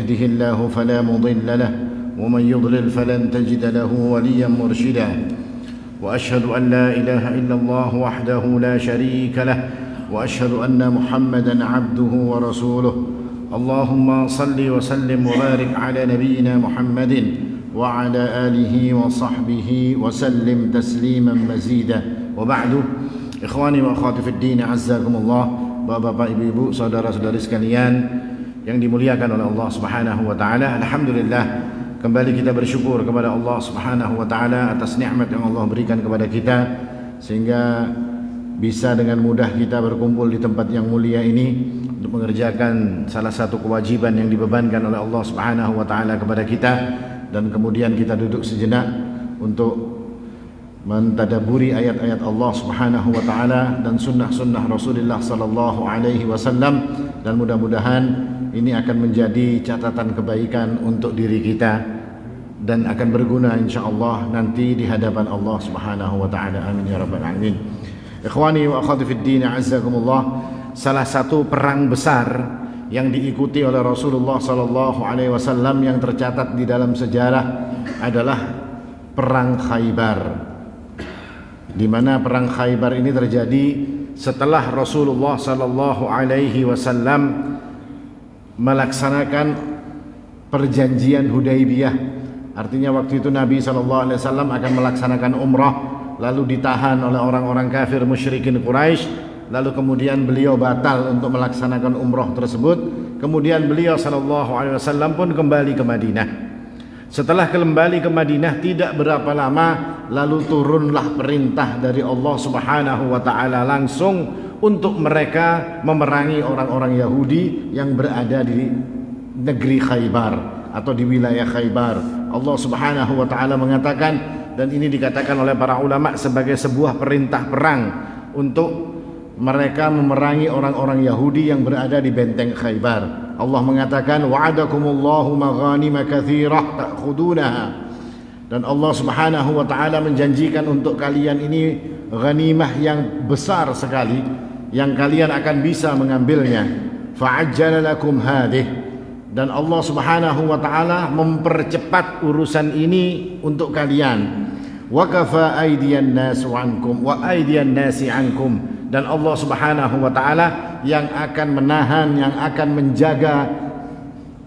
يهده الله فلا مضل له ومن يضلل فلن تجد له وليا مرشدا وأشهد أن لا إله إلا الله وحده لا شريك له وأشهد أن محمدا عبده ورسوله اللهم صل وسلم وبارك على نبينا محمد وعلى آله وصحبه وسلم تسليما مزيدا وبعد إخواني وأخواتي في الدين عزكم الله. Bapak-bapak, ibu-ibu, saudara-saudari sekalian yang dimuliakan oleh Allah Subhanahu wa taala, alhamdulillah kembali kita bersyukur kepada Allah Subhanahu wa taala atas nikmat yang Allah berikan kepada kita sehingga bisa dengan mudah kita berkumpul di tempat yang mulia ini untuk mengerjakan salah satu kewajiban yang dibebankan oleh Allah Subhanahu wa taala kepada kita, dan kemudian kita duduk sejenak untuk mentadaburi ayat-ayat Allah Subhanahu wa taala dan sunnah-sunnah Rasulullah sallallahu alaihi wasallam, dan mudah-mudahan ini akan menjadi catatan kebaikan untuk diri kita dan akan berguna insyaallah nanti di hadapan Allah Subhanahu wa taala. Amin ya rabbal alamin. Ikhwani wa akhwati fid din azzakumullah, salah satu perang besar yang diikuti oleh Rasulullah sallallahu alaihi wasallam yang tercatat di dalam sejarah adalah perang Khaybar, di mana perang Khaybar ini terjadi setelah Rasulullah sallallahu alaihi wasallam melaksanakan perjanjian Hudaybiyah. Artinya waktu itu Nabi sallallahu alaihi wasallam akan melaksanakan umrah, lalu ditahan oleh orang-orang kafir musyrikin Quraisy, lalu kemudian beliau batal untuk melaksanakan umrah tersebut. Kemudian beliau sallallahu alaihi wasallam pun kembali ke Madinah. Setelah kembali ke Madinah tidak berapa lama lalu turunlah perintah dari Allah Subhanahu wa taala langsung untuk mereka memerangi orang-orang Yahudi yang berada di negeri Khaybar atau di wilayah Khaybar. Allah Subhanahu wa taala mengatakan, dan ini dikatakan oleh para ulama sebagai sebuah perintah perang untuk mereka memerangi orang-orang Yahudi yang berada di benteng Khaybar. Allah mengatakan, wa'adakumullahu maghanima katsirah ta'khudunaha, dan Allah Subhanahu wa taala menjanjikan untuk kalian ini ghanimah yang besar sekali yang kalian akan bisa mengambilnya. Fa'ajjala lakum hadih, dan Allah Subhanahu wa taala mempercepat urusan ini untuk kalian. Wa kafa aydiyan nas ankum wa aydiyan nasi ankum, dan Allah Subhanahu wa taala yang akan menahan, yang akan menjaga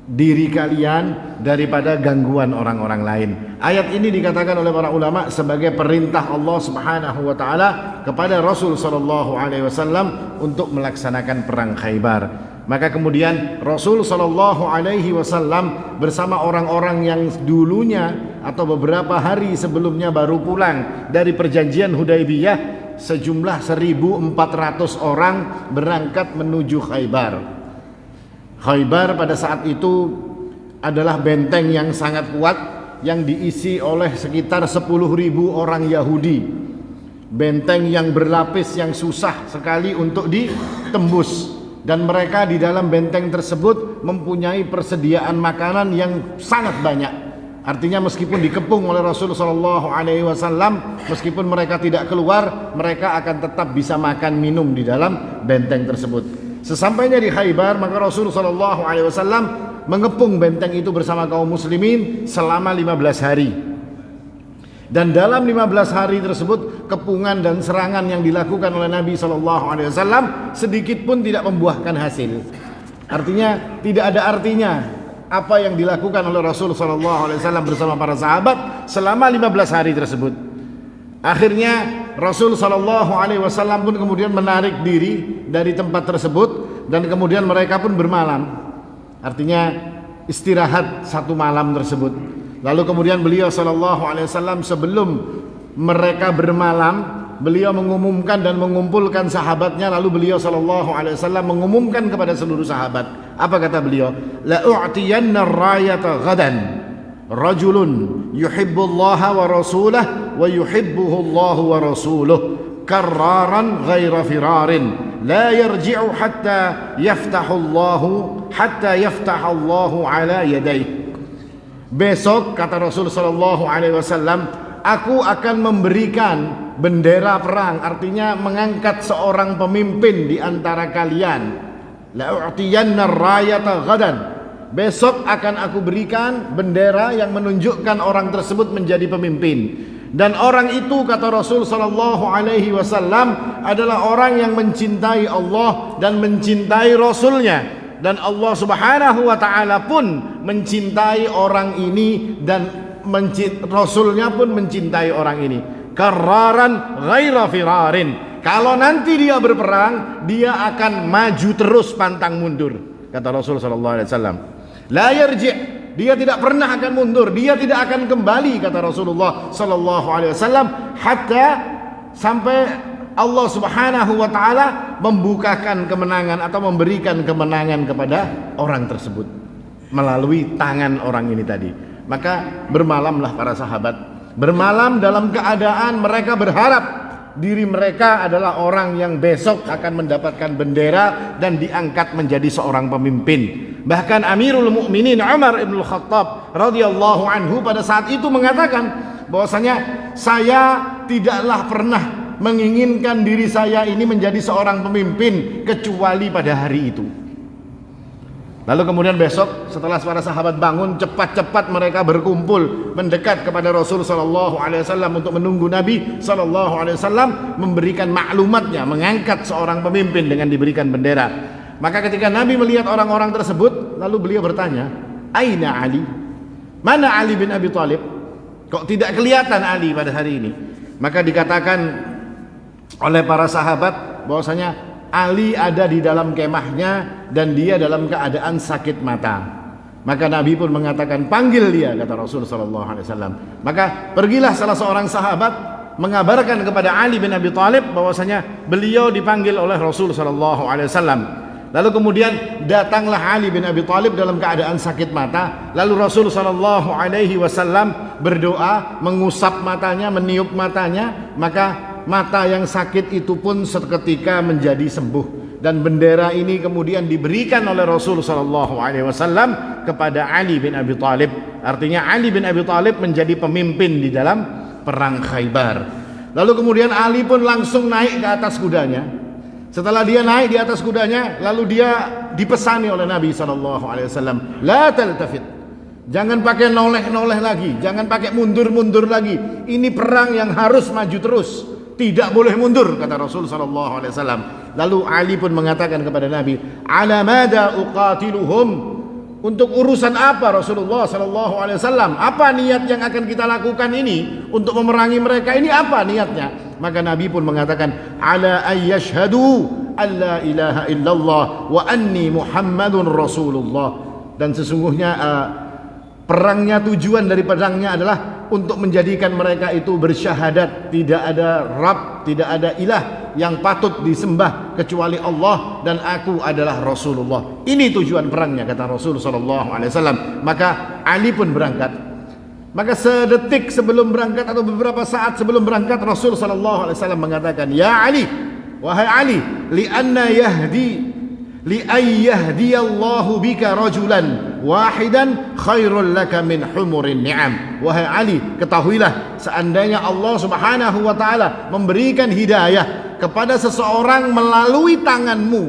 diri kalian daripada gangguan orang-orang lain. Ayat ini dikatakan oleh para ulama sebagai perintah Allah Subhanahu wa taala kepada Rasul sallallahu alaihi wasallam untuk melaksanakan perang Khaybar. Maka kemudian Rasul sallallahu alaihi wasallam bersama orang-orang yang dulunya atau beberapa hari sebelumnya baru pulang dari perjanjian Hudaybiyah, sejumlah 1.400 orang berangkat menuju Khaybar. Khaybar pada saat itu adalah benteng yang sangat kuat yang diisi oleh sekitar 10.000 orang Yahudi. Benteng yang berlapis yang susah sekali untuk ditembus, dan mereka di dalam benteng tersebut mempunyai persediaan makanan yang sangat banyak. Artinya meskipun dikepung oleh Rasulullah sallallahu alaihi wasallam, meskipun mereka tidak keluar, mereka akan tetap bisa makan minum di dalam benteng tersebut. Sesampainya di Khaybar, maka Rasulullah sallallahu alaihi wasallam mengepung benteng itu bersama kaum muslimin selama 15 hari. Dan dalam 15 hari tersebut, kepungan dan serangan yang dilakukan oleh Nabi sallallahu alaihi wasallam sedikit pun tidak membuahkan hasil. Artinya tidak ada artinya apa yang dilakukan oleh Rasul sallallahu alaihi wasallam bersama para sahabat selama 15 hari tersebut. Akhirnya Rasul sallallahu alaihi wasallam pun kemudian menarik diri dari tempat tersebut, dan kemudian mereka pun bermalam. Artinya istirahat satu malam tersebut. Lalu kemudian beliau sallallahu alaihi wasallam sebelum mereka bermalam, beliau mengumumkan dan mengumpulkan sahabatnya, lalu beliau sallallahu alaihi wasallam mengumumkan kepada seluruh sahabat. Apa kata beliau? La u'tiyanna ar-rayata ghadan rajulun yuhibbullaha wa rasulahu wa yuhibbuhu Allah wa rasuluhu karraran ghaira firarin la yarji'u hatta yaftaha Allahu ala yadayhi. Besok, kata Rasul sallallahu alaihi wasallam, aku akan memberikan bendera perang, artinya mengangkat seorang pemimpin di antara kalian. La u'tiyanna ar-rayata ghadan, besok akan aku berikan bendera yang menunjukkan orang tersebut menjadi pemimpin. Dan orang itu, kata Rasul sallallahu alaihi wasallam, adalah orang yang mencintai Allah dan mencintai Rasulnya, dan Allah Subhanahu wa taala pun mencintai orang ini, dan Rasulnya pun mencintai orang ini. Karraran ghaira firarin. Kalau nanti dia berperang, dia akan maju terus pantang mundur, kata Rasul sallallahu alaihi wasallam. La yarji', dia tidak pernah akan mundur, dia tidak akan kembali, kata Rasulullah sallallahu alaihi wasallam, hatta sampai Allah Subhanahu wa taala membukakan kemenangan atau memberikan kemenangan kepada orang tersebut melalui tangan orang ini tadi. Maka bermalamlah para sahabat, bermalam dalam keadaan mereka berharap diri mereka adalah orang yang besok akan mendapatkan bendera dan diangkat menjadi seorang pemimpin. Bahkan Amirul Mukminin Umar ibn Khattab radhiyallahu anhu pada saat itu mengatakan bahwasanya saya tidaklah pernah menginginkan diri saya ini menjadi seorang pemimpin kecuali pada hari itu. Lalu kemudian besok setelah para sahabat bangun, cepat-cepat mereka berkumpul mendekat kepada Rasul sallallahu alaihi wasallam untuk menunggu Nabi sallallahu alaihi wasallam memberikan maklumatnya, mengangkat seorang pemimpin dengan diberikan bendera. Maka ketika Nabi melihat orang-orang tersebut, lalu beliau bertanya, "Aina Ali? Mana Ali bin Abi Thalib? Kok tidak kelihatan Ali pada hari ini?" Maka dikatakan oleh para sahabat bahwasanya Ali ada di dalam kemahnya dan dia dalam keadaan sakit mata. Maka Nabi pun mengatakan, "Panggil dia," kata Rasul sallallahu alaihi wasallam. Maka pergilah salah seorang sahabat mengabarkan kepada Ali bin Abi Thalib bahwasanya beliau dipanggil oleh Rasul sallallahu alaihi wasallam. Lalu kemudian datanglah Ali bin Abi Thalib dalam keadaan sakit mata. Lalu Rasul sallallahu alaihi wasallam berdoa, mengusap matanya, meniup matanya, maka mata yang sakit itu pun seketika menjadi sembuh, dan bendera ini kemudian diberikan oleh Rasul sallallahu alaihi wasallam kepada Ali bin Abi Thalib. Artinya Ali bin Abi Thalib menjadi pemimpin di dalam perang Khaybar. Lalu kemudian Ali pun langsung naik ke atas kudanya. Setelah dia naik di atas kudanya, lalu dia dipesani oleh Nabi sallallahu alaihi wasallam, "La taltafit." Jangan pakai noleh-noleh lagi, jangan pakai mundur-mundur lagi. Ini perang yang harus maju terus. Tidak boleh mundur, kata Rasul sallallahu alaihi wasallam. Lalu Ali pun mengatakan kepada Nabi, "Ala mada uqatiluhum?" Untuk urusan apa Rasulullah sallallahu alaihi wasallam? Apa niat yang akan kita lakukan ini untuk memerangi mereka? Ini apa niatnya? Maka Nabi pun mengatakan, "Ala ayyashhadu alla ilaha illallah wa anni Muhammadun Rasulullah." Dan sesungguhnya perangnya, tujuan dari perangnya adalah untuk menjadikan mereka itu bersyahadat tidak ada Rabb, tidak ada ilah yang patut disembah kecuali Allah, dan aku adalah Rasulullah. Ini tujuan perangnya, kata Rasul sallallahu alaihi wasallam. Maka Ali pun berangkat. Maka sedetik sebelum berangkat atau beberapa saat sebelum berangkat, Rasul sallallahu alaihi wasallam mengatakan, "Ya Ali, wahai Ali, li ayyahdiyallahu bika rajulan wahidan khairul laka min humurin ni'am." Wahai Ali, ketahuilah, seandainya Allah Subhanahu wa taala memberikan hidayah kepada seseorang melalui tanganmu,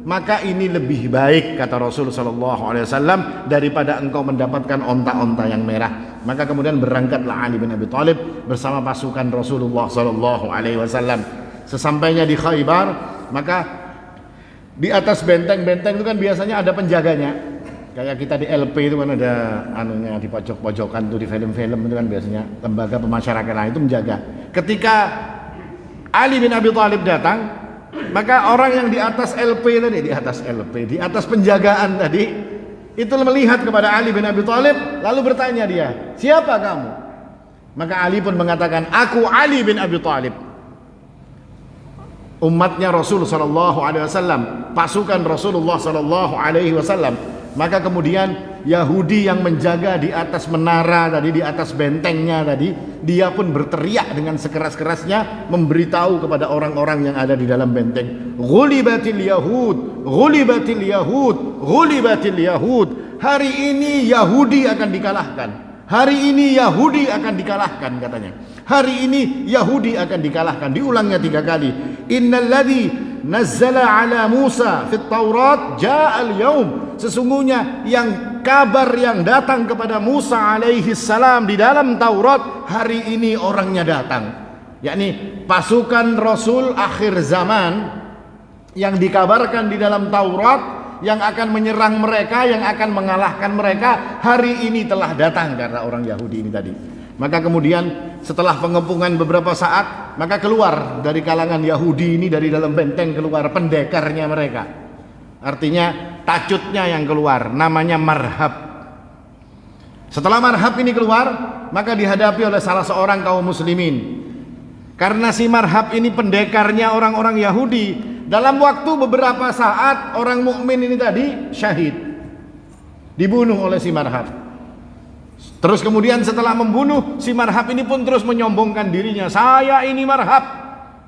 maka ini lebih baik, kata Rasul sallallahu alaihi wasallam, daripada engkau mendapatkan onta-onta yang merah. Maka kemudian berangkatlah Ali bin Abi Thalib bersama pasukan Rasulullah sallallahu alaihi wasallam. Sesampainya di Khaybar, maka di atas benteng-benteng itu kan biasanya ada penjaganya. Kayak kita di LP itu kan ada anunya di pojok-pojokan tuh, di film-film itu kan biasanya lembaga pemasyarakatan itu menjaga. Ketika Ali bin Abi Thalib datang, maka orang yang di atas LP tadi, di atas penjagaan tadi, itu melihat kepada Ali bin Abi Thalib, lalu bertanya dia, "Siapa kamu?" Maka Ali pun mengatakan, "Aku Ali bin Abi Thalib." Umatnya Rasul sallallahu alaihi wasallam, pasukan Rasulullah sallallahu alaihi wasallam. Maka kemudian Yahudi yang menjaga di atas menara tadi, di atas bentengnya tadi, dia pun berteriak dengan sekeras-kerasnya memberitahu kepada orang-orang yang ada di dalam benteng, "Ghulibatil Yahud, ghulibatil Yahud, ghulibatil Yahud." Hari ini Yahudi akan dikalahkan. Hari ini Yahudi akan dikalahkan, katanya. Hari ini Yahudi akan dikalahkan. Diulangnya 3 kali. Innalladzi nazzala ala Musa fit Taurat ja'al yaum. Sesungguhnya yang kabar yang datang kepada Musa alaihi salam di dalam Taurat, hari ini orangnya datang. Yakni pasukan Rasul akhir zaman yang dikabarkan di dalam Taurat, yang akan menyerang mereka, yang akan mengalahkan mereka, hari ini telah datang karena orang Yahudi ini tadi. Maka kemudian setelah pengepungan beberapa saat, maka keluar dari kalangan Yahudi ini, dari dalam benteng keluar pendekarnya mereka. Artinya tacutnya yang keluar, namanya Marhab. Setelah Marhab ini keluar, maka dihadapi oleh salah seorang kaum muslimin. Karena si Marhab ini pendekarnya orang-orang Yahudi, dalam waktu beberapa saat orang mukmin ini tadi syahid, dibunuh oleh si Marhab. Terus kemudian setelah membunuh, si Marhab ini pun terus menyombongkan dirinya, saya ini Marhab,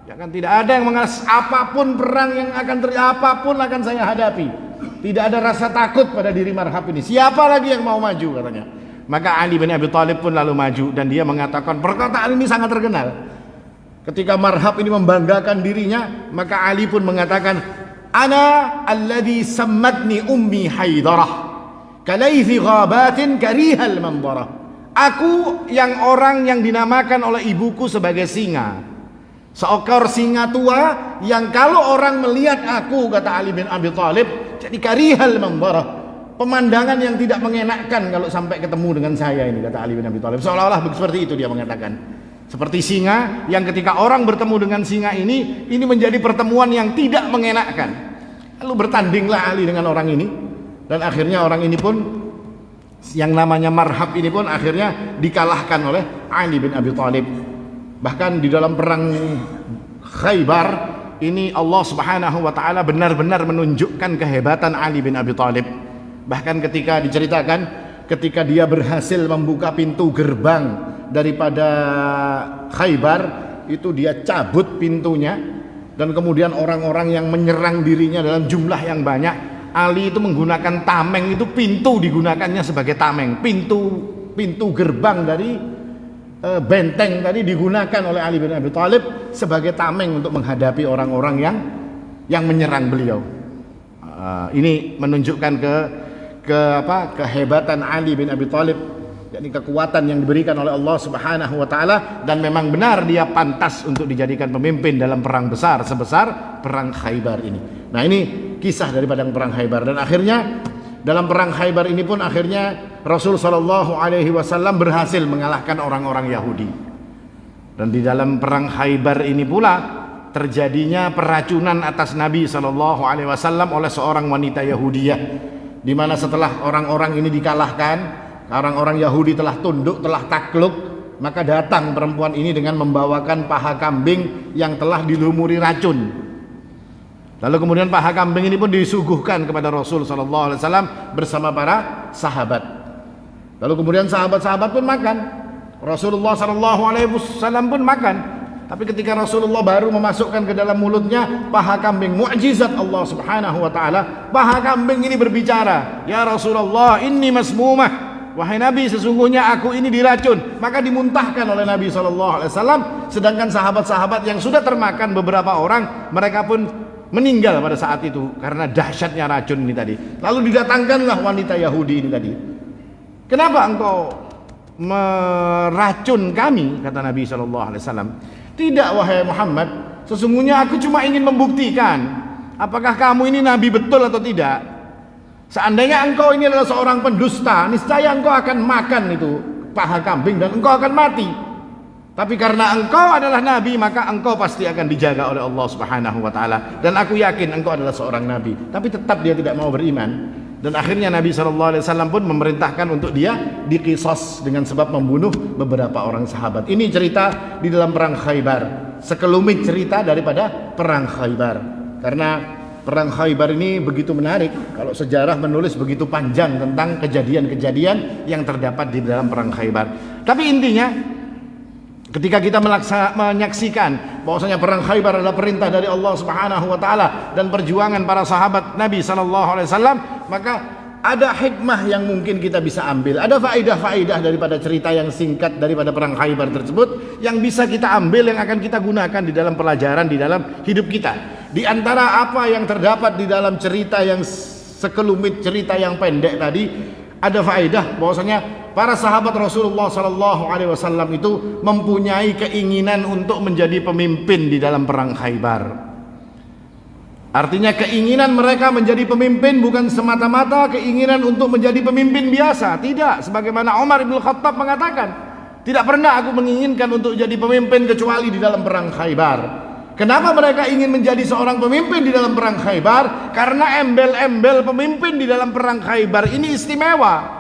ya kan, tidak ada yang mengalas, apapun perang yang akan terjadi, apapun akan saya hadapi. Tidak ada rasa takut pada diri Marhab ini. Siapa lagi yang mau maju, katanya. Maka Ali bin Abi Thalib pun lalu maju, dan dia mengatakan, perkataan ini sangat terkenal. Ketika Marhab ini membanggakan dirinya, maka Ali pun mengatakan, ana alladhi sammatni ummi Haidarah kalaythi ghabatin karihal mandarah. Aku yang orang yang dinamakan oleh ibuku sebagai singa, seekor singa tua yang kalau orang melihat aku, kata Ali bin Abi Thalib, jadi karihal mandarah, pemandangan yang tidak mengenakkan kalau sampai ketemu dengan saya ini, kata Ali bin Abi Thalib. Seolah-olah seperti itu dia mengatakan. Seperti singa yang ketika orang bertemu dengan singa ini menjadi pertemuan yang tidak mengenakkan. Lalu bertandinglah Ali dengan orang ini, dan akhirnya orang ini pun, yang namanya Marhab ini pun akhirnya dikalahkan oleh Ali bin Abi Thalib. Bahkan di dalam perang Khaybar ini Allah Subhanahu wa taala benar-benar menunjukkan kehebatan Ali bin Abi Thalib. Bahkan ketika diceritakan, ketika dia berhasil membuka pintu gerbang daripada Khaybar, itu dia cabut pintunya, dan kemudian orang-orang yang menyerang dirinya dalam jumlah yang banyak, Ali itu menggunakan tameng, itu pintu digunakannya sebagai tameng, pintu gerbang dari benteng tadi digunakan oleh Ali bin Abi Thalib sebagai tameng untuk menghadapi orang-orang yang menyerang beliau. Ini menunjukkan kehebatan Ali bin Abi Thalib, yakni kekuatan yang diberikan oleh Allah Subhanahu wa taala, dan memang benar dia pantas untuk dijadikan pemimpin dalam perang besar sebesar perang Khaybar ini. Nah, ini kisah daripada perang Khaybar, dan akhirnya dalam perang Khaybar ini pun akhirnya Rasul sallallahu alaihi wasallam berhasil mengalahkan orang-orang Yahudi. Dan di dalam perang Khaybar ini pula terjadinya peracunan atas Nabi sallallahu alaihi wasallam oleh seorang wanita Yahudiyah, di mana setelah orang-orang ini dikalahkan, orang-orang Yahudi telah tunduk, telah takluk, maka datang perempuan ini dengan membawakan paha kambing yang telah dilumuri racun. Lalu kemudian paha kambing ini pun disuguhkan kepada Rasul sallallahu alaihi wasallam bersama para sahabat. Lalu kemudian sahabat-sahabat pun makan, Rasulullah sallallahu alaihi wasallam pun makan. Tapi ketika Rasulullah baru memasukkan ke dalam mulutnya paha kambing, mukjizat Allah Subhanahu wa taala, paha kambing ini berbicara, "Ya Rasulullah, inni masmumah." Wahai Nabi, sesungguhnya aku ini diracun. Maka dimuntahkan oleh Nabi SAW. Sedangkan sahabat-sahabat yang sudah termakan beberapa orang, mereka pun meninggal pada saat itu karena dahsyatnya racun ini tadi. Lalu didatangkanlah wanita Yahudi ini tadi. Kenapa engkau meracun kami, kata Nabi SAW. Tidak wahai Muhammad, sesungguhnya aku cuma ingin membuktikan apakah kamu ini Nabi betul atau tidak. Seandainya engkau ini adalah seorang pendusta, niscaya engkau akan makan itu paha kambing dan engkau akan mati. Tapi karena engkau adalah Nabi, maka engkau pasti akan dijaga oleh Allah Subhanahu wa taala. Dan aku yakin engkau adalah seorang Nabi. Tapi tetap dia tidak mau beriman. Dan akhirnya Nabi SAW pun memerintahkan untuk dia diqisas dengan sebab membunuh beberapa orang sahabat. Ini cerita di dalam perang Khaybar, sekelumit cerita daripada perang Khaybar. Karena perang Khaybar ini begitu menarik, kalau sejarah menulis begitu panjang tentang kejadian-kejadian yang terdapat di dalam perang Khaybar. Tapi intinya, ketika kita menyaksikan bahwasanya perang Khaybar adalah perintah dari Allah Subhanahu wa taala dan perjuangan para sahabat Nabi sallallahu alaihi wasallam, maka ada hikmah yang mungkin kita bisa ambil. Ada faedah-faedah daripada cerita yang singkat daripada perang Khaybar tersebut yang bisa kita ambil, yang akan kita gunakan di dalam pelajaran di dalam hidup kita. Di antara apa yang terdapat di dalam cerita yang sekelumit cerita yang pendek tadi, ada faedah bahwasanya para sahabat Rasulullah sallallahu alaihi wasallam itu mempunyai keinginan untuk menjadi pemimpin di dalam perang Khaybar. Artinya keinginan mereka menjadi pemimpin bukan semata-mata keinginan untuk menjadi pemimpin biasa, tidak. Sebagaimana Umar bin Khattab mengatakan, tidak pernah aku menginginkan untuk jadi pemimpin kecuali di dalam perang Khaybar. Kenapa mereka ingin menjadi seorang pemimpin di dalam perang Khaybar? Karena embel-embel pemimpin di dalam perang Khaybar ini istimewa.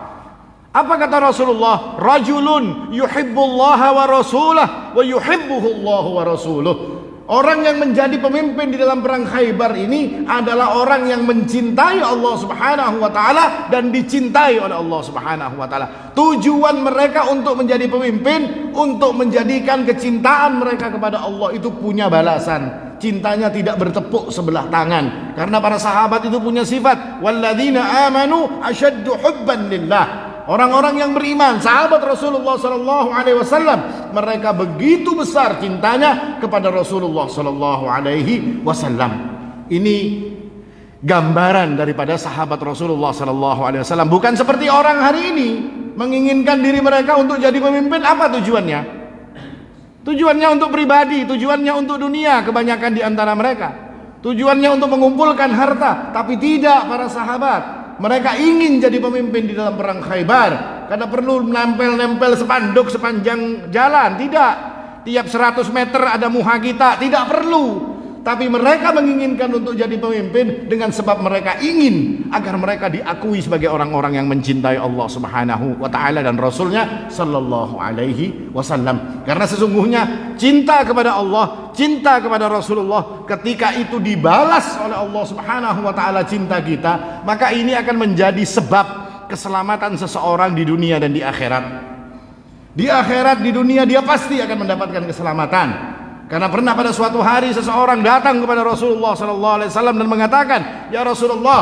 Apa kata Rasulullah? Rajulun yuhibbullaha wa rasulah wa yuhibbuhullahu wa rasuluh. Orang yang menjadi pemimpin di dalam perang Khaybar ini adalah orang yang mencintai Allah Subhanahu wa taala dan dicintai oleh Allah Subhanahu wa taala. Tujuan mereka untuk menjadi pemimpin untuk menjadikan kecintaan mereka kepada Allah itu punya balasan. Cintanya tidak bertepuk sebelah tangan. Karena para sahabat itu punya sifat walladzina amanu asyaddu hubban lillah. Orang-orang yang beriman, sahabat Rasulullah sallallahu alaihi wasallam, mereka begitu besar cintanya kepada Rasulullah sallallahu alaihi wasallam. Ini gambaran daripada sahabat Rasulullah sallallahu alaihi wasallam. Bukan seperti orang hari ini menginginkan diri mereka untuk jadi pemimpin. Apa tujuannya? Tujuannya untuk pribadi, tujuannya untuk dunia kebanyakan di antara mereka. Tujuannya untuk mengumpulkan harta, tapi tidak para sahabat. Mereka ingin jadi pemimpin di dalam perang Khaybar karena perlu nempel-nempel spanduk sepanjang jalan. Tidak, tiap 100 meter ada muha kita. Tidak perlu. Tapi mereka menginginkan untuk jadi pemimpin dengan sebab mereka ingin agar mereka diakui sebagai orang-orang yang mencintai Allah Subhanahu wa taala dan Rasulnya sallallahu alaihi wasallam. Karena sesungguhnya cinta kepada Allah, cinta kepada Rasulullah, ketika itu dibalas oleh Allah Subhanahu wa taala cinta kita, maka ini akan menjadi sebab keselamatan seseorang di dunia dan di akhirat. Di akhirat, di dunia dia pasti akan mendapatkan keselamatan. Karena pernah pada suatu hari seseorang datang kepada Rasulullah sallallahu alaihi wasallam dan mengatakan, "Ya Rasulullah,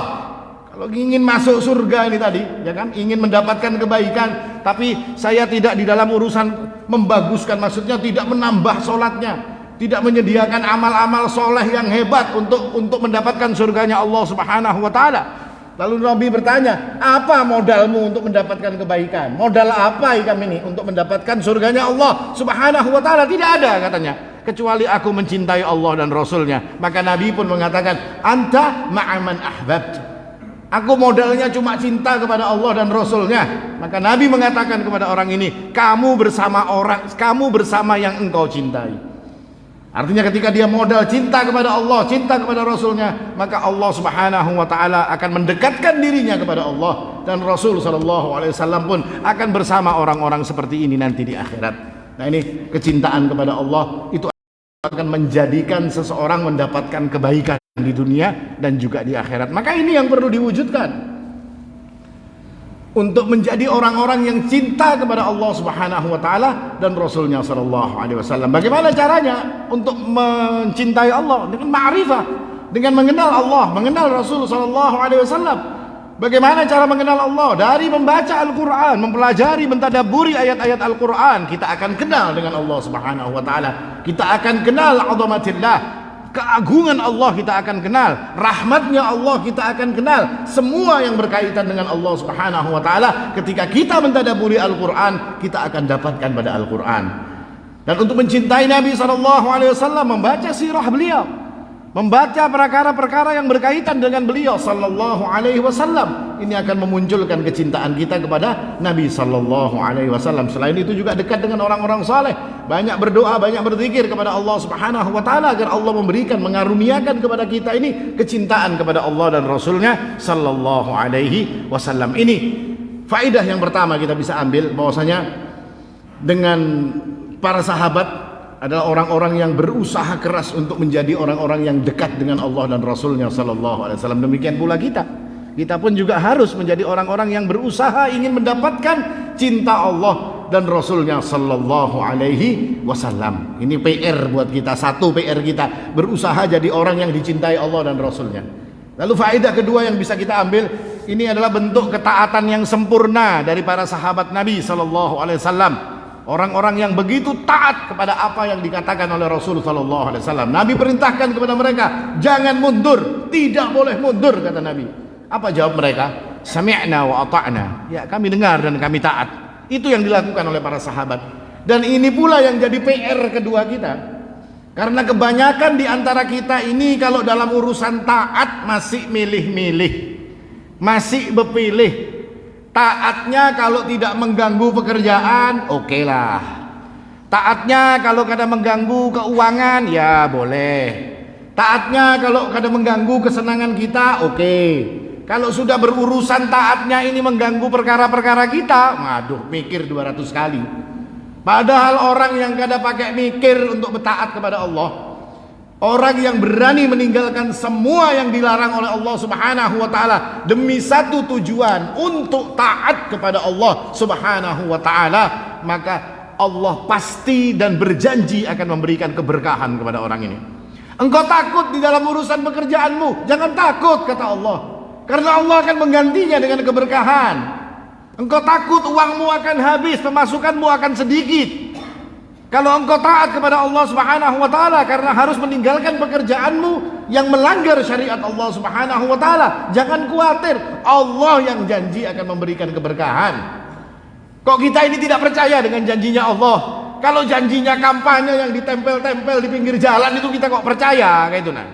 kalau ingin masuk surga ini tadi, ya kan, ingin mendapatkan kebaikan, tapi saya tidak di dalam urusan membaguskan, maksudnya tidak menambah sholatnya, tidak menyediakan amal-amal soleh yang hebat untuk mendapatkan surganya Allah Subhanahu wa taala." Lalu Nabi bertanya, "Apa modalmu untuk mendapatkan kebaikan? Modal apa kami ini untuk mendapatkan surganya Allah Subhanahu wa taala?" Tidak ada katanya, kecuali aku mencintai Allah dan Rasulnya. Maka Nabi pun mengatakan, "Anta ma'aman ahbabt." Aku modalnya cuma cinta kepada Allah dan Rasulnya. Maka Nabi mengatakan kepada orang ini, kamu bersama yang engkau cintai. Artinya ketika dia modal cinta kepada Allah, cinta kepada Rasulnya, maka Allah Subhanahu wa taala akan mendekatkan dirinya kepada Allah, dan Rasul sallallahu alaihi wasallam pun akan bersama orang-orang seperti ini nanti di akhirat. Nah, ini kecintaan kepada Allah itu akan menjadikan seseorang mendapatkan kebaikan di dunia dan juga di akhirat. Maka ini yang perlu diwujudkan untuk menjadi orang-orang yang cinta kepada Allah Subhanahu wa taala dan Rasulnya sallallahu alaihi wasallam. Bagaimana caranya untuk mencintai Allah? Dengan ma'rifah, dengan mengenal Allah, mengenal Rasul sallallahu alaihi wasallam. Bagaimana cara mengenal Allah? Dari membaca Al-Quran, mempelajari, mentadabburi ayat-ayat Al-Quran, kita akan kenal dengan Allah Subhanahu wa taala. Kita akan kenal 'azamatillah, keagungan Allah kita akan kenal, rahmatnya Allah kita akan kenal, semua yang berkaitan dengan Allah Subhanahu wa taala. Ketika kita mentadabburi Al-Quran, kita akan dapatkan pada Al-Quran. Dan untuk mencintai Nabi sallallahu alaihi wasallam, membaca sirah beliau, membaca perkara-perkara yang berkaitan dengan beliau sallallahu alaihi wasallam, ini akan memunculkan kecintaan kita kepada Nabi sallallahu alaihi wasallam. Selain itu juga dekat dengan orang-orang saleh, banyak berdoa, banyak berzikir kepada Allah Subhanahu wa taala agar Allah memberikan, mengaruniakan kepada kita ini kecintaan kepada Allah dan Rasulnya sallallahu alaihi wasallam. Ini faedah yang pertama kita bisa ambil, bahwasanya dengan para sahabat adalah orang-orang yang berusaha keras untuk menjadi orang-orang yang dekat dengan Allah dan Rasulnya sallallahu alaihi wasallam. Demikian pula kita pun juga harus menjadi orang-orang yang berusaha ingin mendapatkan cinta Allah dan Rasulnya sallallahu alaihi wasallam. Ini PR buat kita, satu PR kita, berusaha jadi orang yang dicintai Allah dan Rasulnya. Lalu faedah kedua yang bisa kita ambil, ini adalah bentuk ketaatan yang sempurna dari para sahabat Nabi sallallahu alaihi wasallam. Orang-orang yang begitu taat kepada apa yang dikatakan oleh Rasul sallallahu alaihi wasallam. Nabi perintahkan kepada mereka, jangan mundur, tidak boleh mundur, kata Nabi. Apa jawab mereka? sami'na wa ata'na. Ya, kami dengar dan kami taat. Itu yang dilakukan oleh para sahabat. Dan ini pula yang jadi PR kedua kita. Karena kebanyakan di antara kita ini kalau dalam urusan taat masih milih-milih, masih berpilih. Taatnya kalau tidak mengganggu pekerjaan, oke lah. Taatnya kalau kadang mengganggu keuangan, ya boleh. Taatnya kalau kadang mengganggu kesenangan kita, oke. Kalau sudah berurusan taatnya ini mengganggu perkara-perkara kita, waduh, mikir 200 kali. Padahal orang yang kadang pakai mikir untuk bertaat kepada Allah, orang yang berani meninggalkan semua yang dilarang oleh Allah Subhanahu wa taala demi satu tujuan, untuk taat kepada Allah Subhanahu wa taala, maka Allah pasti dan berjanji akan memberikan keberkahan kepada orang ini. Engkau takut di dalam urusan pekerjaanmu, jangan takut kata Allah, karena Allah akan menggantinya dengan keberkahan. Engkau takut uangmu akan habis, pemasukanmu akan sedikit. Kalau engkau taat kepada Allah Subhanahu wa taala karena harus meninggalkan pekerjaanmu yang melanggar syariat Allah Subhanahu wa taala, jangan khawatir, Allah yang janji akan memberikan keberkahan. Kok kita ini tidak percaya dengan janjinya Allah? Kalau janjinya kampanye yang ditempel-tempel di pinggir jalan itu kita kok percaya kayak itu nah.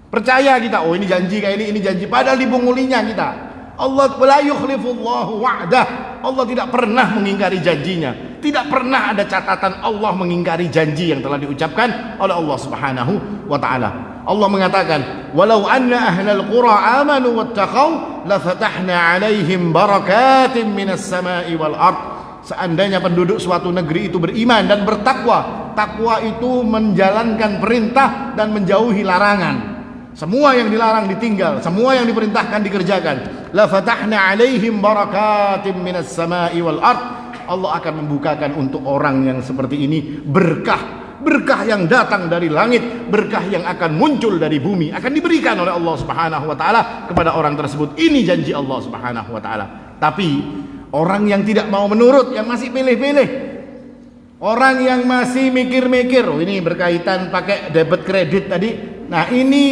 Percaya kita, oh ini janji kayak ini janji, padahal dibungulinya kita. Allah la yukhlifullahu wa'dah. Allah tidak pernah mengingkari janjinya. Tidak pernah ada catatan Allah mengingkari janji yang telah diucapkan oleh Allah Subhanahu wa taala. Allah mengatakan, "Walau anna ahlal qura amanu wattaqau lafatahna 'alaihim barakatin minas sama'i wal ard." Seandainya penduduk suatu negeri itu beriman dan bertakwa, takwa itu menjalankan perintah dan menjauhi larangan. Semua yang dilarang ditinggal, semua yang diperintahkan dikerjakan. La fatahna 'alaihim barakatim minas sama'i wal ard. Allah akan membukakan untuk orang yang seperti ini berkah yang datang dari langit, berkah yang akan muncul dari bumi, akan diberikan oleh Allah Subhanahu wa taala kepada orang tersebut. Ini janji Allah Subhanahu wa taala. Tapi orang yang tidak mau menurut, yang masih pilih-pilih, orang yang masih mikir-mikir, oh ini berkaitan pakai debit kredit tadi. Nah, ini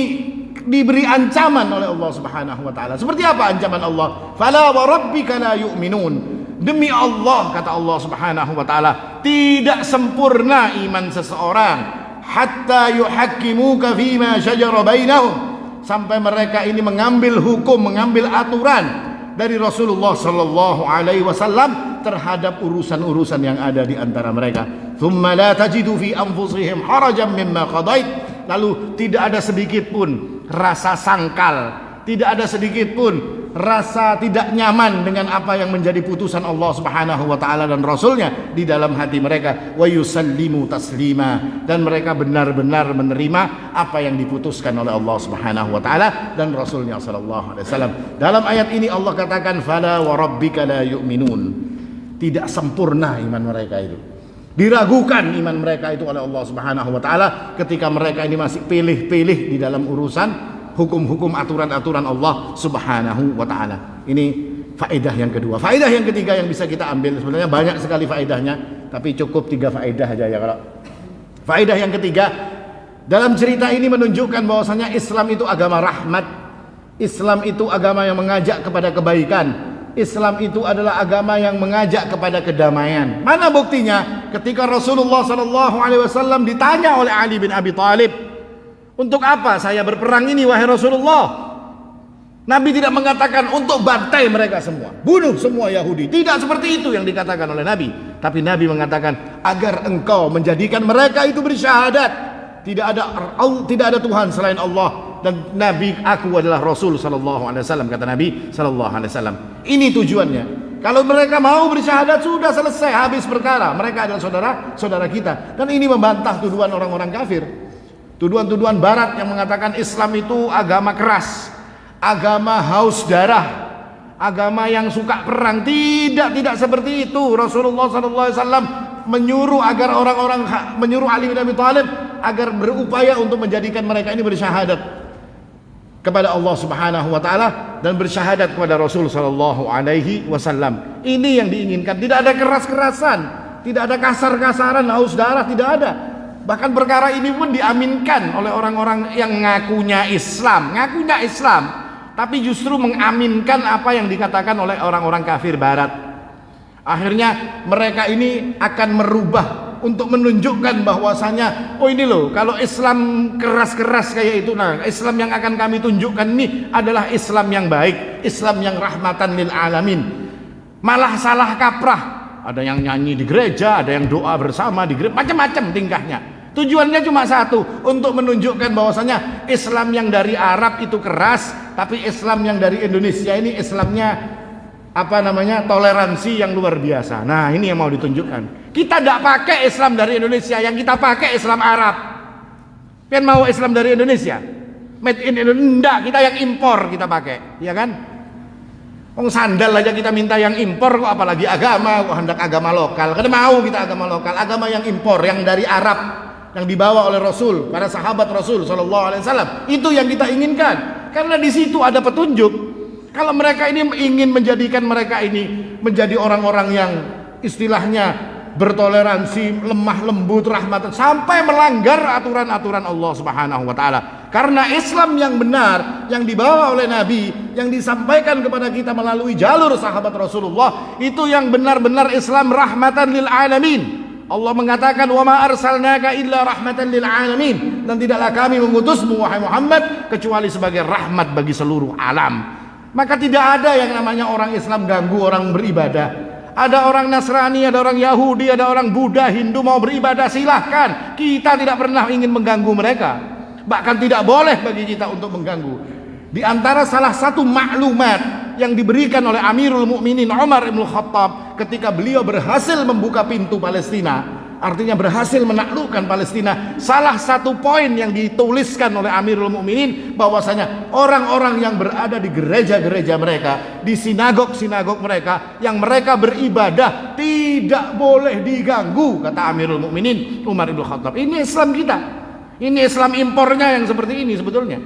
diberi ancaman oleh Allah Subhanahu wa taala. Seperti apa ancaman Allah? Fala wa rabbika la yu'minun. Demi Allah, kata Allah Subhanahu wa taala, tidak sempurna iman seseorang hatta yuhakkimuka fima syajara bainahum, sampai mereka ini mengambil hukum, mengambil aturan dari Rasulullah sallallahu alaihi wasallam terhadap urusan-urusan yang ada di antara mereka. Thumma la tajidu fi anfusihim harajan mimma qadait. Lalu tidak ada sedikit pun rasa sangkal, tidak ada sedikit pun rasa tidak nyaman dengan apa yang menjadi putusan Allah Subhanahu wa taala dan Rasulnya di dalam hati mereka. Wa yusallimu taslima, dan mereka benar-benar menerima apa yang diputuskan oleh Allah Subhanahu wa taala dan Rasulnya sallallahu alaihi wasallam. Dalam ayat ini Allah katakan fala wa rabbika la yu'minun. Tidak sempurna iman mereka itu. Diragukan iman mereka itu oleh Allah Subhanahu wa taala ketika mereka ini masih pilih-pilih di dalam urusan hukum-hukum, aturan-aturan Allah Subhanahu wa taala. Ini faedah yang kedua. Faedah yang ketiga yang bisa kita ambil, sebenarnya banyak sekali faedahnya, tapi cukup 3 faedah aja ya kalau. Faedah yang ketiga, dalam cerita ini menunjukkan bahwasanya Islam itu agama rahmat. Islam itu agama yang mengajak kepada kebaikan. Islam itu adalah agama yang mengajak kepada kedamaian. Mana buktinya? Ketika Rasulullah sallallahu alaihi wasallam ditanya oleh Ali bin Abi Thalib, "Untuk apa saya berperang ini wahai Rasulullah?" Nabi tidak mengatakan untuk bantai mereka semua, bunuh semua Yahudi. Tidak seperti itu yang dikatakan oleh Nabi. Tapi Nabi mengatakan agar engkau menjadikan mereka itu bersyahadat tidak ada Tuhan selain Allah, dan Nabi aku adalah Rasul sallallahu alaihi wasallam, kata Nabi sallallahu alaihi wasallam. Ini tujuannya. Kalau mereka mau bersyahadat sudah selesai, habis perkara. Mereka adalah saudara kita. Dan ini membantah tuduhan orang-orang kafir. Tuduhan-tuduhan barat yang mengatakan Islam itu agama keras, agama haus darah, agama yang suka perang. Tidak seperti itu. Rasulullah sallallahu alaihi wasallam menyuruh Ali bin Abi Thalib agar berupaya untuk menjadikan mereka ini bersyahadat kepada Allah Subhanahu wa taala dan bersyahadat kepada Rasul sallallahu alaihi wasallam. Ini yang diinginkan. Tidak ada keras-kerasan, tidak ada kasar-kasaran, haus darah, tidak ada. Bahkan perkara ini pun diaminkan oleh orang-orang yang ngakunya Islam. tapi justru mengaminkan apa yang dikatakan oleh orang-orang kafir barat. Akhirnya mereka ini akan merubah untuk menunjukkan bahwasanya oh ini loh, kalau Islam keras-keras kayak itu, nah Islam yang akan kami tunjukkan ini adalah Islam yang baik, Islam yang rahmatan lil alamin. Malah salah kaprah, ada yang nyanyi di gereja, ada yang doa bersama di gereja, macam-macam tingkahnya. Tujuannya cuma satu, untuk menunjukkan bahwasanya Islam yang dari Arab itu keras, tapi Islam yang dari Indonesia ini Islamnya toleransi yang luar biasa. Nah ini yang mau ditunjukkan. Kita tidak pakai Islam dari Indonesia, yang kita pakai Islam Arab. Kan mau Islam dari Indonesia, made in Indonesia? Enggak, kita yang impor kita pakai, ya kan? Sandal aja kita minta yang impor, kok apalagi agama, kok hendak agama lokal. Karena mau kita agama lokal, agama yang impor, yang dari Arab, yang dibawa oleh Rasul, para sahabat Rasul Sallallahu Alaihi Wasallam. Itu yang kita inginkan, karena di situ ada petunjuk. Kalau mereka ini ingin menjadikan mereka ini menjadi orang-orang yang istilahnya bertoleransi, lemah lembut, rahmat, sampai melanggar aturan-aturan Allah Subhanahu wa taala. Karena Islam yang benar yang dibawa oleh Nabi, yang disampaikan kepada kita melalui jalur sahabat Rasulullah, itu yang benar-benar Islam rahmatan lil alamin. Allah mengatakan, "Wa ma arsalnaka illa rahmatan lil alamin." Dan tidaklah kami mengutusmu wahai Muhammad kecuali sebagai rahmat bagi seluruh alam. Maka tidak ada yang namanya orang Islam ganggu orang beribadah. Ada orang Nasrani, ada orang Yahudi, ada orang Buddha, Hindu mau beribadah, silahkan. Kita tidak pernah ingin mengganggu mereka. Bahkan tidak boleh bagi kita untuk mengganggu. Di antara salah satu maklumat yang diberikan oleh Amirul Mukminin Umar Ibn Khattab ketika beliau berhasil membuka pintu Palestina, artinya berhasil menaklukkan Palestina, salah satu poin yang dituliskan oleh Amirul Mukminin bahwasanya orang-orang yang berada di gereja-gereja mereka, di sinagog-sinagog mereka, yang mereka beribadah tidak boleh diganggu, kata Amirul Mukminin Umar Ibn Khattab. Ini Islam kita, ini Islam impornya yang seperti ini sebetulnya.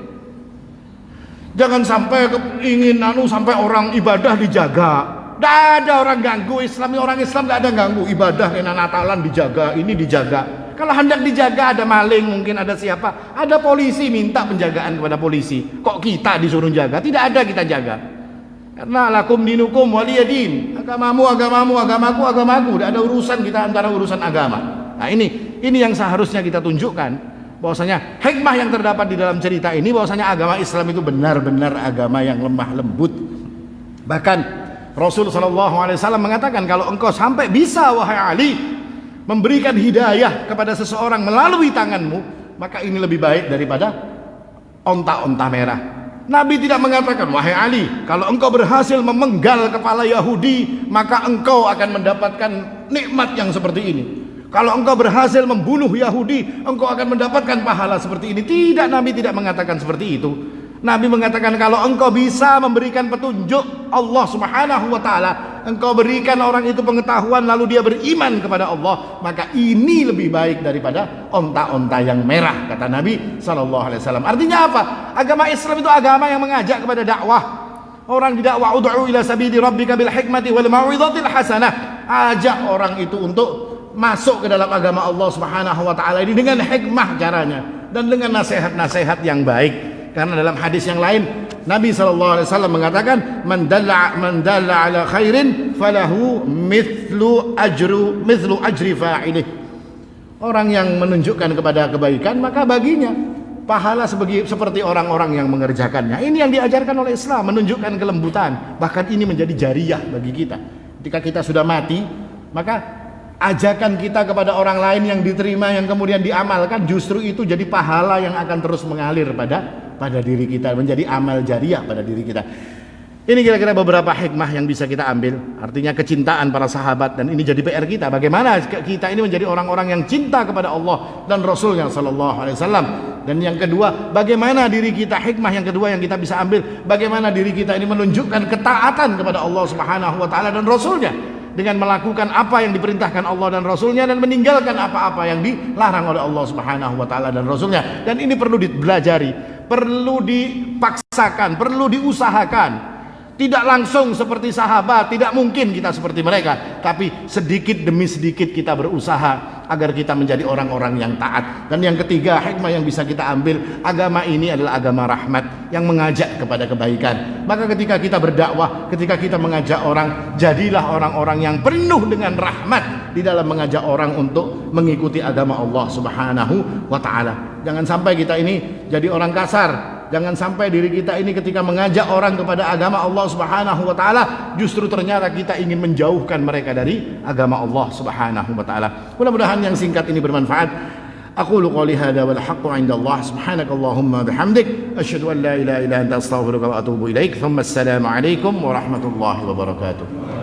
Jangan sampai ingin sampai orang ibadah dijaga. Tidak ada orang ganggu Islam, orang Islam tidak ada ganggu ibadah, kena Natalan dijaga, ini dijaga. Kalau hendak dijaga ada maling, mungkin ada siapa, ada polisi, minta penjagaan kepada polisi. Kok kita disuruh jaga? Tidak ada kita jaga. Karena lakum dinukum waliyadin, agamamu agamamu, agamaku agamaku. Tidak ada urusan kita antara urusan agama. Nah ini yang seharusnya kita tunjukkan, bahwasanya hikmah yang terdapat di dalam cerita ini, bahwasanya agama Islam itu benar-benar agama yang lemah lembut. Bahkan Rasul Shallallahu Alaihi Wasallam mengatakan, kalau engkau sampai bisa wahai Ali memberikan hidayah kepada seseorang melalui tanganmu, maka ini lebih baik daripada onta-onta merah. Nabi tidak mengatakan, wahai Ali, kalau engkau berhasil memenggal kepala Yahudi, maka engkau akan mendapatkan nikmat yang seperti ini. Kalau engkau berhasil membunuh Yahudi, engkau akan mendapatkan pahala seperti ini. Tidak, Nabi tidak mengatakan seperti itu. Nabi mengatakan, kalau engkau bisa memberikan petunjuk Allah Subhanahu wa taala, engkau berikan orang itu pengetahuan lalu dia beriman kepada Allah, maka ini lebih baik daripada onta-onta yang merah, kata Nabi sallallahu alaihi wasallam. Artinya apa? Agama Islam itu agama yang mengajak kepada dakwah. Orang didakwah, ud'u ila sabili rabbika bil hikmati wal mau'izatil hasanah. Ajak orang itu untuk masuk ke dalam agama Allah Subhanahu wa taala ini dengan hikmah caranya dan dengan nasihat-nasihat yang baik. Karena dalam hadis yang lain Nabi SAW mengatakan, man dalla ala khairin falahu mithlu ajri fa'ilih. Orang yang menunjukkan kepada kebaikan, maka baginya pahala seperti orang-orang yang mengerjakannya. Ini yang diajarkan oleh Islam, menunjukkan kelembutan. Bahkan ini menjadi jariyah bagi kita. Ketika kita sudah mati, maka ajakan kita kepada orang lain yang diterima, yang kemudian diamalkan, justru itu jadi pahala yang akan terus mengalir pada diri kita, menjadi amal jariah pada diri kita. Ini kira-kira beberapa hikmah yang bisa kita ambil. Artinya kecintaan para sahabat, dan ini jadi PR kita. Bagaimana kita ini menjadi orang-orang yang cinta kepada Allah dan Rasulnya Sallallahu Alaihi Wasallam. Dan yang kedua, bagaimana diri kita, hikmah yang kedua yang kita bisa ambil, bagaimana diri kita ini menunjukkan ketaatan kepada Allah Subhanahu Wa Taala dan Rasulnya, dengan melakukan apa yang diperintahkan Allah dan Rasulnya, dan meninggalkan apa-apa yang dilarang oleh Allah Subhanahu Wa Taala dan Rasulnya. Dan ini perlu dipelajari, perlu dipaksakan, perlu diusahakan. Tidak langsung seperti sahabat, tidak mungkin kita seperti mereka, tapi sedikit demi sedikit kita berusaha agar kita menjadi orang-orang yang taat. Dan yang ketiga, hikmah yang bisa kita ambil, agama ini adalah agama rahmat yang mengajak kepada kebaikan. Maka ketika kita berdakwah, ketika kita mengajak orang, jadilah orang-orang yang penuh dengan rahmat di dalam mengajak orang untuk mengikuti agama Allah Subhanahu wa taala. Jangan sampai kita ini jadi orang kasar. Jangan sampai diri kita ini ketika mengajak orang kepada agama Allah Subhanahu wa taala justru ternyata kita ingin menjauhkan mereka dari agama Allah Subhanahu wa taala. Mudah-mudahan yang singkat ini bermanfaat. Aqulu qouli hadza wal haqqu 'indallah subhanakallahumma bihamdik asyhadu an la ilaha illa anta astaghfiruka wa atubu ilaik. Assalamu alaikum warahmatullahi wabarakatuh.